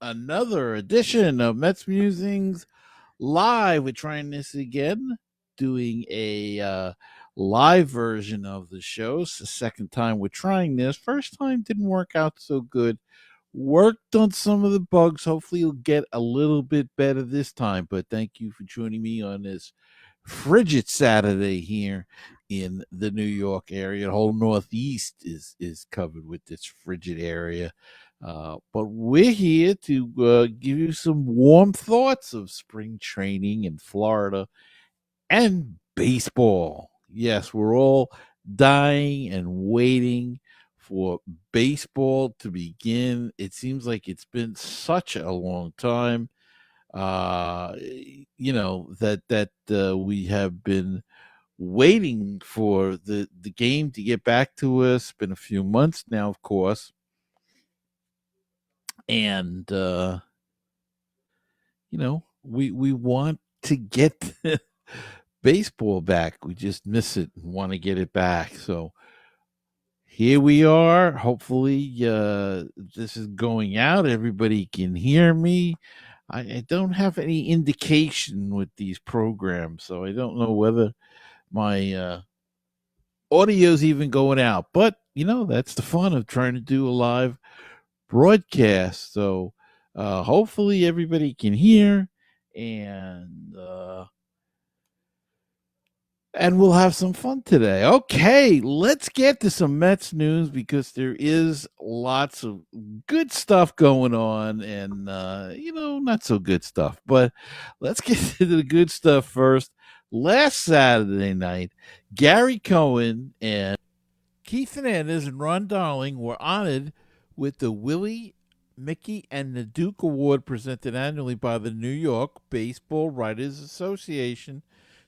another edition of MetsMusings live. We're trying this again, doing a live version of the show. It's the second time we're trying this. First time didn't work out so good. Worked on some of the bugs. Hopefully, you'll get a little bit better this time. But thank you for joining me on this frigid Saturday here in the New York area. The whole Northeast is covered with this frigid area. But we're here to give you some warm thoughts of spring training in Florida and baseball. Yes, we're all dying and waiting for baseball to begin. It seems like it's been such a long time. That we have been waiting for the game to get back to us. It's been a few months now, of course, and we want to get baseball back. We just miss it and want to get it back. So here we are. Hopefully, this is going out. Everybody can hear me. I don't have any indication with these programs, so I don't know whether my audio's even going out. But that's the fun of trying to do a live broadcast. So hopefully everybody can hear, and we'll have some fun today. Okay, let's get to some Mets news because there is lots of good stuff going on and, not so good stuff. But let's get to the good stuff first. Last Saturday night, Gary Cohen and Keith Hernandez and Ron Darling were honored with the Willie, Mickey, and the Duke Award presented annually by the New York Baseball Writers Association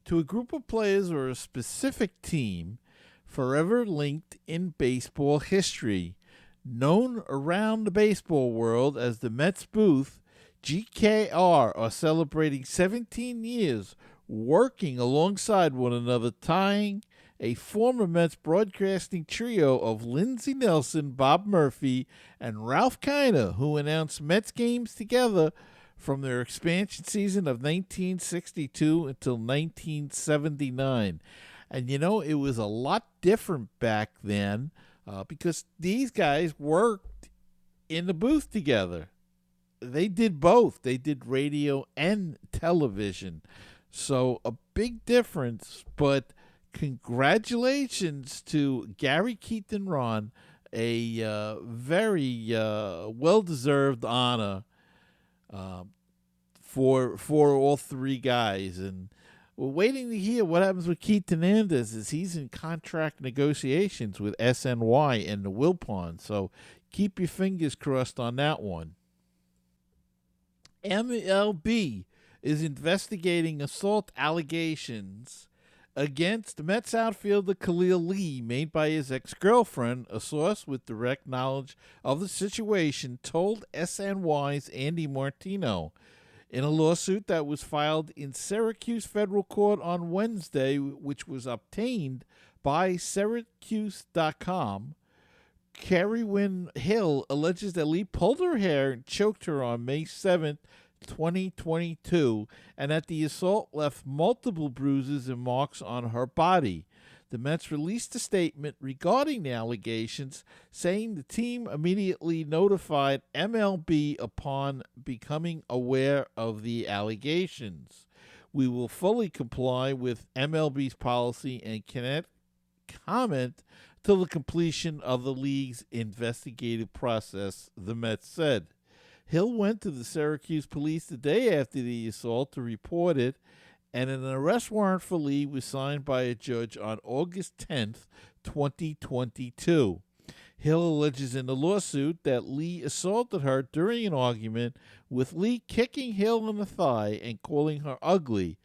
to a group of players or a specific team forever linked in baseball history. Known around the baseball world as the Mets Booth, GKR are celebrating 17 years working alongside one another, tying a former Mets broadcasting trio of Lindsey Nelson, Bob Murphy, and Ralph Kiner, who announced Mets games together from their expansion season of 1962 until 1979. And it was a lot different back then because these guys worked in the booth together. They did both. They did radio and television. So a big difference, but congratulations to Gary, Keith, and Ron. A very well-deserved honor for all three guys. And we're waiting to hear what happens with Keith Hernandez as he's in contract negotiations with SNY and the Wilpon. So keep your fingers crossed on that one. MLB is investigating assault allegations against Mets outfielder Khalil Lee made by his ex-girlfriend. A source with direct knowledge of the situation told SNY's Andy Martino. In a lawsuit that was filed in Syracuse federal court on Wednesday, which was obtained by Syracuse.com, Carrie Wynn Hill alleges that Lee pulled her hair and choked her on May 7th, 2022, and that the assault left multiple bruises and marks on her body. The Mets released a statement regarding the allegations, saying the team immediately notified MLB upon becoming aware of the allegations. We will fully comply with MLB's policy and cannot comment till the completion of the league's investigative process, the Mets said. Hill went to the Syracuse police the day after the assault to report it, and an arrest warrant for Lee was signed by a judge on August 10th, 2022. Hill alleges in the lawsuit that Lee assaulted her during an argument, with Lee kicking Hill in the thigh and calling her ugly,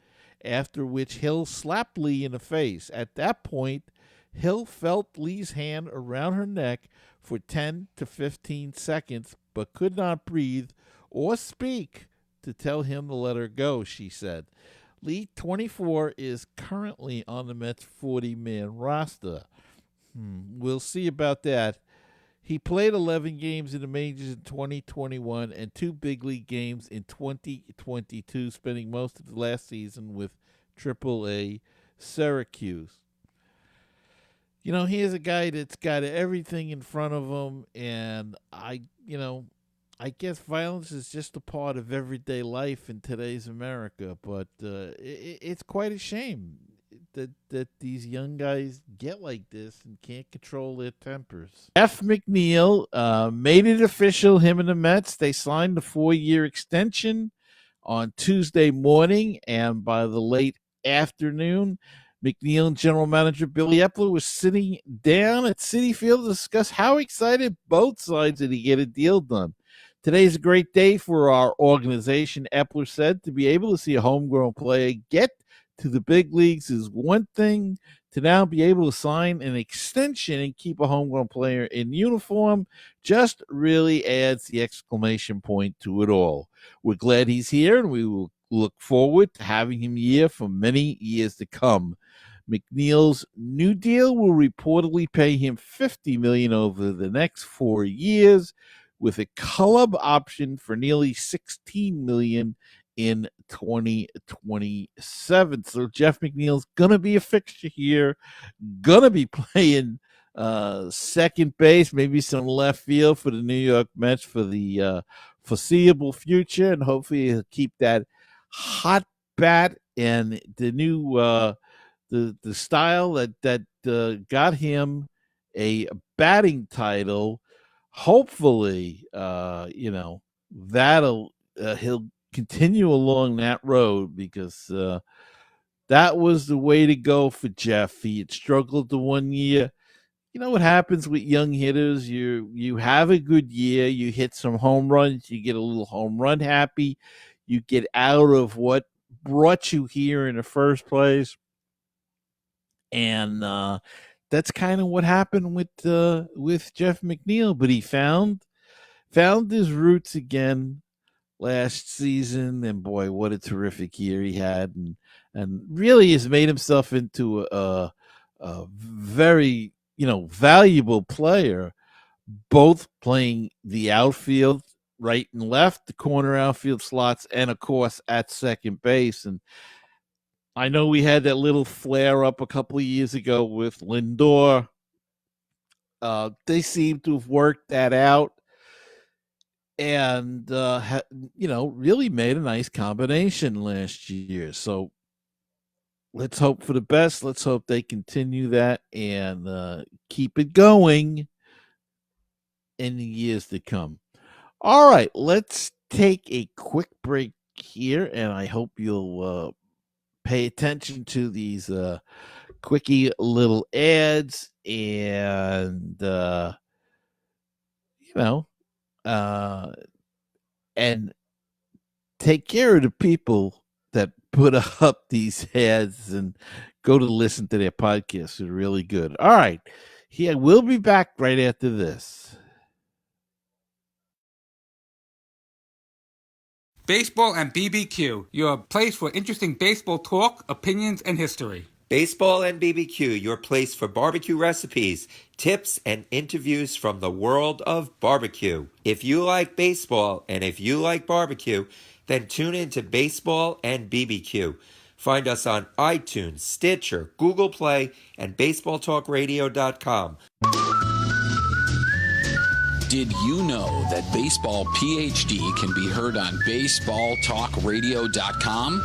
after which Hill slapped Lee in the face. At that point, Hill felt Lee's hand around her neck for 10 to 15 seconds, but could not breathe or speak to tell him to let her go, she said. Lee, 24, is currently on the Mets' 40-man roster. We'll see about that. He played 11 games in the majors in 2021 and 2 big league games in 2022, spending most of the last season with AAA Syracuse. He is a guy that's got everything in front of him, and I guess violence is just a part of everyday life in today's America. But it's quite a shame that these young guys get like this and can't control their tempers. Jeff McNeil made it official. Him and the Mets, they signed a 4-year extension on Tuesday morning, and by the late afternoon, McNeil and general manager Billy Epler was sitting down at Citi Field to discuss how excited both sides are to get a deal done. Today's a great day for our organization, Epler said. To be able to see a homegrown player get to the big leagues is one thing. To now be able to sign an extension and keep a homegrown player in uniform just really adds the exclamation point to it all. We're glad he's here, and we will look forward to having him here for many years to come. McNeil's new deal will reportedly pay him $50 million over the next 4 years, with a club option for nearly $16 million in 2027. So Jeff McNeil's gonna be a fixture here, gonna be playing second base, maybe some left field for the New York Mets for the foreseeable future, and hopefully he'll keep that hot bat and the new the style that got him a batting title. Hopefully, that'll he'll continue along that road, because that was the way to go for Jeff. He had struggled the one year. You know what happens with young hitters? You have a good year, you hit some home runs, you get a little home run happy, you get out of what brought you here in the first place, and that's kind of what happened with Jeff McNeil. But he found his roots again last season, and boy, what a terrific year he had, and really has made himself into a very valuable player, both playing the outfield, right and left, the corner outfield slots, and of course at second base. And I know we had that little flare up a couple of years ago with Lindor. They seem to have worked that out, and really made a nice combination last year. So let's hope for the best. Let's hope they continue that and keep it going in the years to come. All right, let's take a quick break here, and I hope you'll pay attention to these quickie little ads, and you know, uh, and take care of the people that put up these ads, and go to listen to their podcasts. They're really good. All right, here we'll be back right after this. Baseball and BBQ, your place for interesting baseball talk, opinions, and history. Baseball and BBQ, your place for barbecue recipes, tips, and interviews from the world of barbecue. If you like baseball and if you like barbecue, then tune in to Baseball and BBQ. Find us on iTunes, Stitcher, Google Play, and BaseballTalkRadio.com. Did you know that Baseball PhD can be heard on BaseballTalkRadio.com?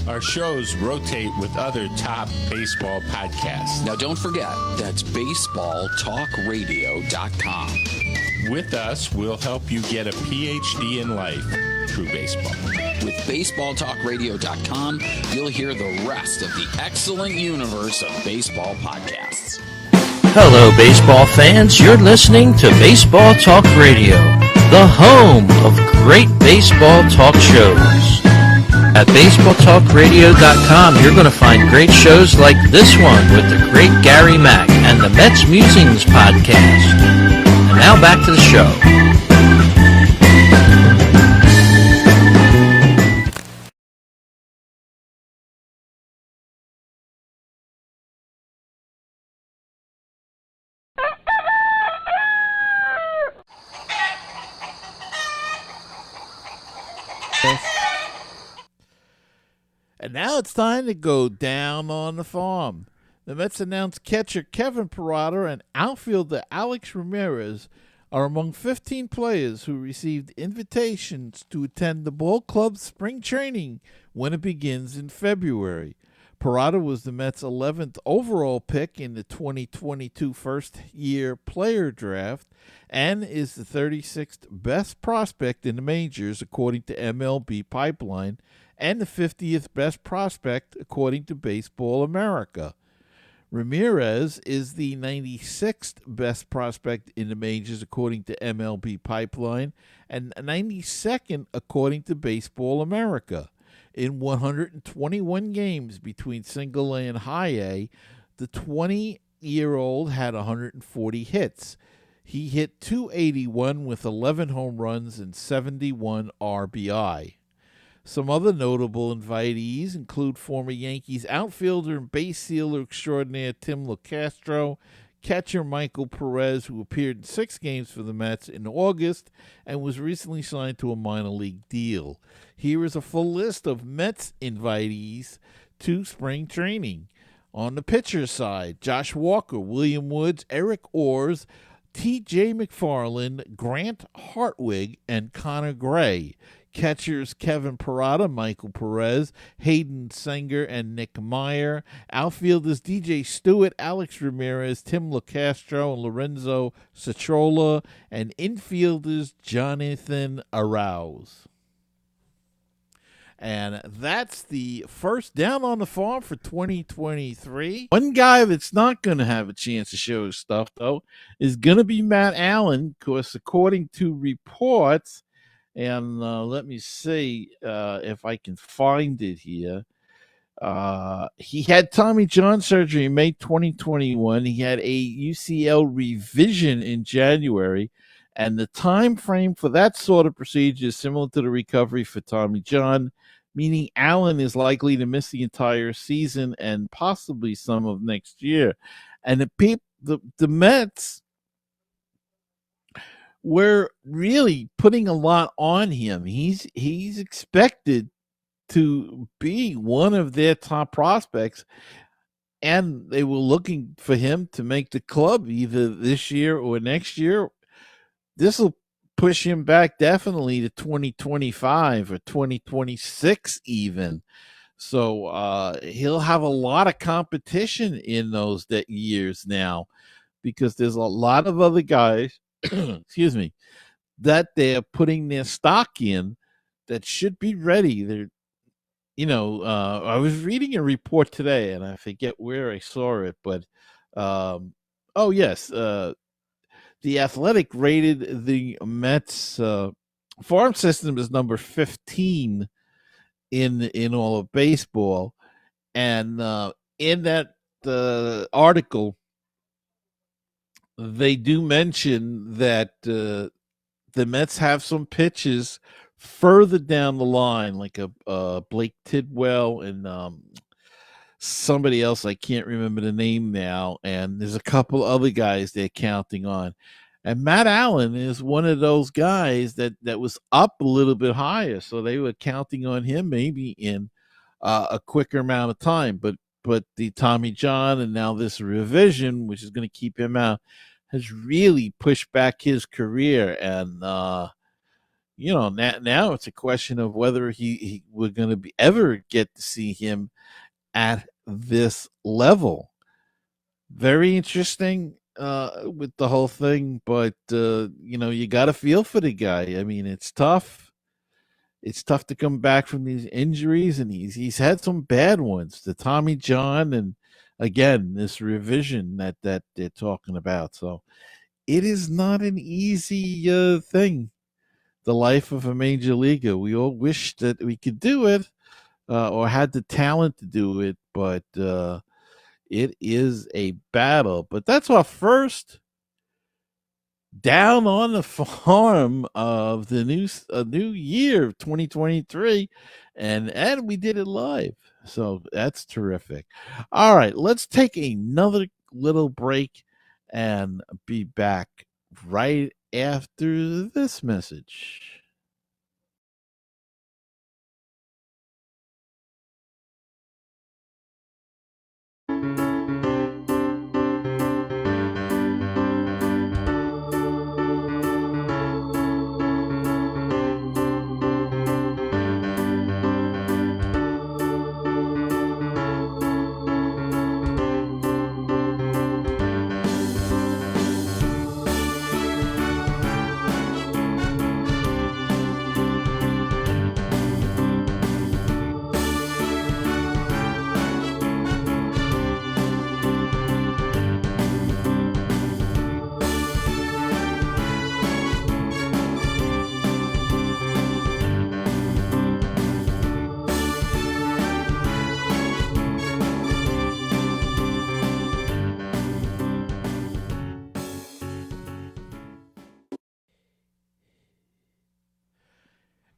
Our shows rotate with other top baseball podcasts. Now don't forget, that's BaseballTalkRadio.com. With us, we'll help you get a PhD in life through baseball. With BaseballTalkRadio.com, you'll hear the rest of the excellent universe of baseball podcasts. Hello, baseball fans. You're listening to Baseball Talk Radio, the home of great baseball talk shows. At BaseballTalkRadio.com, you're going to find great shows like this one with the great Gary Mack and the MetsMusings podcast. And now back to the show. And now it's time to go down on the farm. The Mets announced catcher Kevin Parada and outfielder Alex Ramirez are among 15 players who received invitations to attend the ball club's spring training when it begins in February. Parada was the Mets' 11th overall pick in the 2022 first-year player draft and is the 36th best prospect in the majors according to MLB Pipeline and the 50th best prospect according to Baseball America. Ramirez is the 96th best prospect in the majors according to MLB Pipeline and 92nd according to Baseball America. In 121 games between single A and high A, the 20-year-old had 140 hits. He hit .281 with 11 home runs and 71 RBI. Some other notable invitees include former Yankees outfielder and base stealer extraordinaire Tim LeCastro, catcher Michael Perez, who appeared in 6 games for the Mets in August and was recently signed to a minor league deal. Here is a full list of Mets invitees to spring training. On the pitcher side, Josh Walker, William Woods, Eric Orrs, T.J. McFarland, Grant Hartwig, and Connor Gray. Catchers Kevin Parada, Michael Perez, Hayden Senger, and Nick Meyer. Outfielders DJ Stewart, Alex Ramirez, Tim LeCastro, and Lorenzo Citrola. And infielders Jonathan Arauz. And that's the first Down on the Farm for 2023. One guy that's not going to have a chance to show his stuff, though, is going to be Matt Allen, because according to reports, and let me see if I can find it here. He had Tommy John surgery in May 2021. He had a UCL revision in January, and the time frame for that sort of procedure is similar to the recovery for Tommy John, meaning Allen is likely to miss the entire season and possibly some of next year. And the Mets were really putting a lot on him. He's expected to be one of their top prospects, and they were looking for him to make the club either this year or next year. This will push him back definitely to 2025 or 2026 even. So he'll have a lot of competition in those years now, because there's a lot of other guys excuse me, that they're putting their stock in that should be ready. They're, I was reading a report today, and I forget where I saw it, but oh yes, the Athletic rated the Mets farm system as number 15 in all of baseball, and in that article, they do mention that the Mets have some pitches further down the line, like a Blake Tidwell and somebody else. I can't remember the name now. And there's a couple other guys they're counting on. And Matt Allen is one of those guys that was up a little bit higher. So they were counting on him maybe in a quicker amount of time. But the Tommy John and now this revision, which is going to keep him out, has really pushed back his career. And, now it's a question of whether we're going to ever get to see him at this level. Very interesting with the whole thing, but, you got to feel for the guy. I mean, it's tough. It's tough to come back from these injuries, and he's had some bad ones. The Tommy John, and again this revision that they're talking about. So it is not an easy thing. The life of a major leaguer. We all wish that we could do it or had the talent to do it, but it is a battle. But that's our first Down on the Farm of the new year, 2023, and we did it live, so that's terrific. All right, let's take another little break and be back right after this message.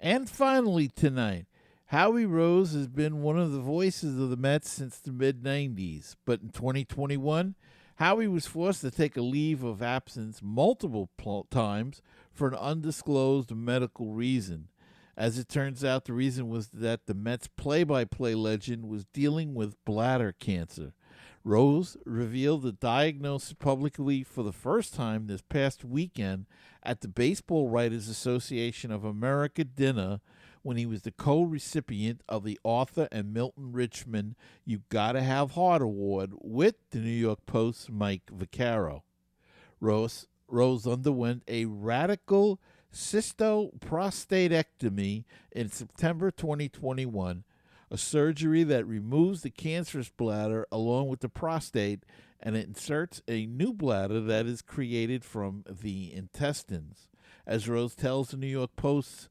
And finally tonight, Howie Rose has been one of the voices of the Mets since the mid 90s, but in 2021, Howie was forced to take a leave of absence multiple times for an undisclosed medical reason. As it turns out, the reason was that the Mets play by play legend was dealing with bladder cancer. Rose revealed the diagnosis publicly for the first time this past weekend at the Baseball Writers Association of America dinner when he was the co-recipient of the Arthur and Milton Richmond You Gotta Have Heart Award with the New York Post's Mike Vaccaro. Rose underwent a radical cystoprostatectomy in September 2021, a surgery that removes the cancerous bladder along with the prostate and inserts a new bladder that is created from the intestines. As Rose tells the New York Post's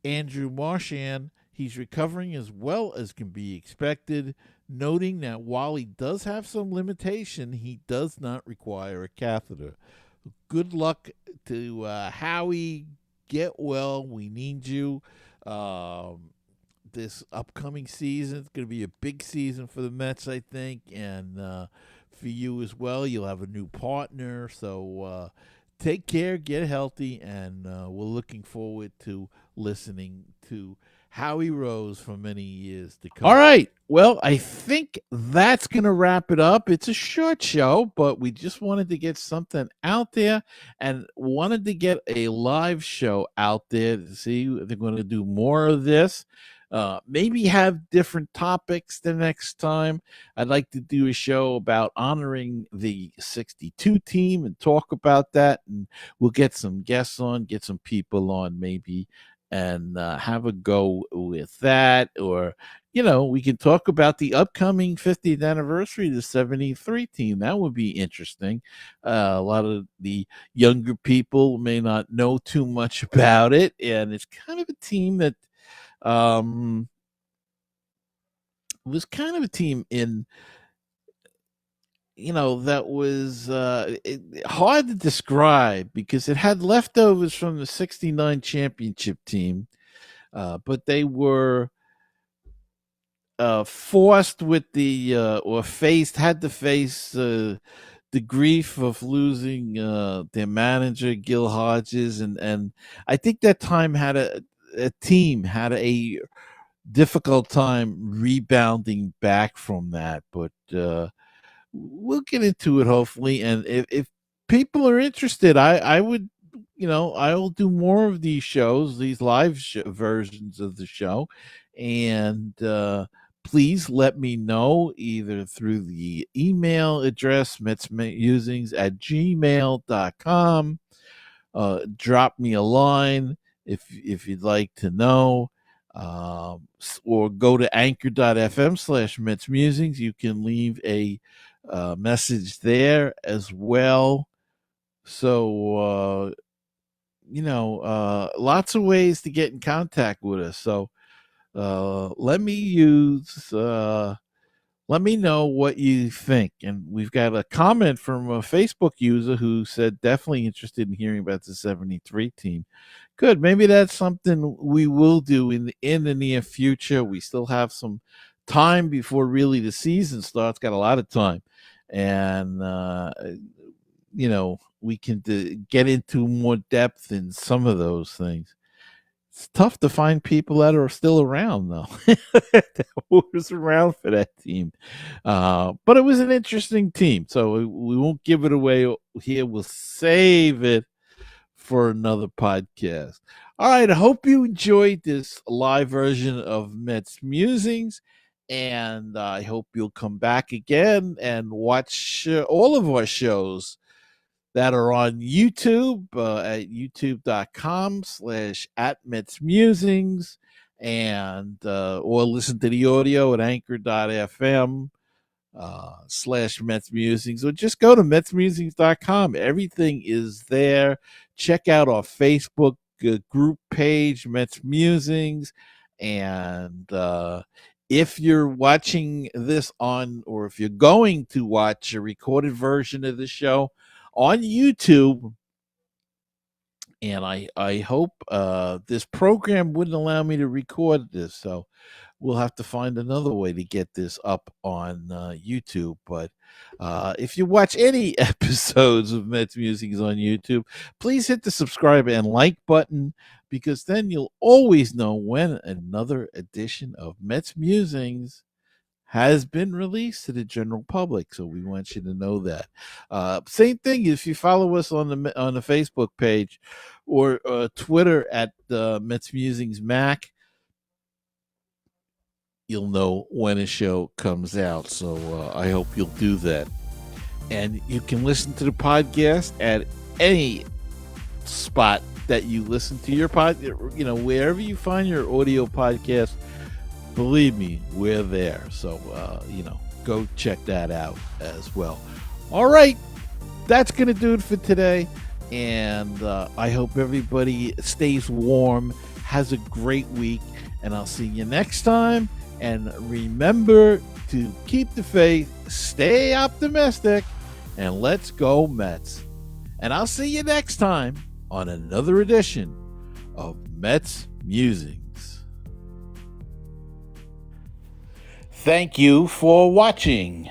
Andrew Marchand, he's recovering as well as can be expected, noting that while he does have some limitation, he does not require a catheter. Good luck to Howie. Get well. We need you. This upcoming season is going to be a big season for the Mets, I think, and for you as well. You'll have a new partner, so take care, get healthy, and we're looking forward to listening to Howie Rose for many years to come. All right. Well, I think that's going to wrap it up. It's a short show, but we just wanted to get something out there and wanted to get a live show out there to see if they're going to do more of this. Maybe have different topics the next time. I'd like to do a show about honoring the 62 team and talk about that. And we'll get some guests on, get some people on maybe, and have a go with that. Or, we can talk about the upcoming 50th anniversary of the 73 team. That would be interesting. A lot of the younger people may not know too much about it. And it's kind of a team that was kind of a team in, that was hard to describe because it had leftovers from the 69 championship team, but they were forced with had to face the grief of losing their manager, Gil Hodges. And I think that time had a team had a difficult time rebounding back from that, but we'll get into it hopefully. And if people are interested, I would, I will do more of these shows, these live versions of the show, and please let me know either through the email address metsmusings@gmail.com. Drop me a line if you'd like to know, or go to anchor.fm/MetsMusings. You can leave a message there as well. So, lots of ways to get in contact with us. So let me know what you think. And we've got a comment from a Facebook user who said definitely interested in hearing about the 73 team. Good. Maybe that's something we will do in the near future. We still have some time before really the season starts. Got a lot of time. And, we can get into more depth in some of those things. It's tough to find people that are still around, though. That was around for that team. But it was an interesting team. So we won't give it away here. We'll save it for another podcast. All right. I hope you enjoyed this live version of Mets Musings. And I hope you'll come back again and watch all of our shows that are on YouTube at youtube.com/@MetsMusings and or listen to the audio at anchor.fm /MetsMusings, or just go to MetsMusings.com. Everything is there. Check out our Facebook group page, Mets Musings. And if you're watching this or if you're going to watch a recorded version of the show on YouTube, and I hope this program wouldn't allow me to record this, so we'll have to find another way to get this up on YouTube. But if you watch any episodes of Mets Musings on YouTube, please hit the subscribe and like button, because then you'll always know when another edition of Mets Musings has been released to the general public. So we want you to know that. Same thing if you follow us on the Facebook page or Twitter at Mets Musings Mack, you'll know when a show comes out. So I hope you'll do that. And you can listen to the podcast at any spot that you listen to your wherever you find your audio podcast. Believe me, we're there. So, go check that out as well. All right. That's going to do it for today. And I hope everybody stays warm, has a great week, and I'll see you next time. And remember to keep the faith, stay optimistic, and let's go Mets. And I'll see you next time on another edition of Mets Musings. Thank you for watching.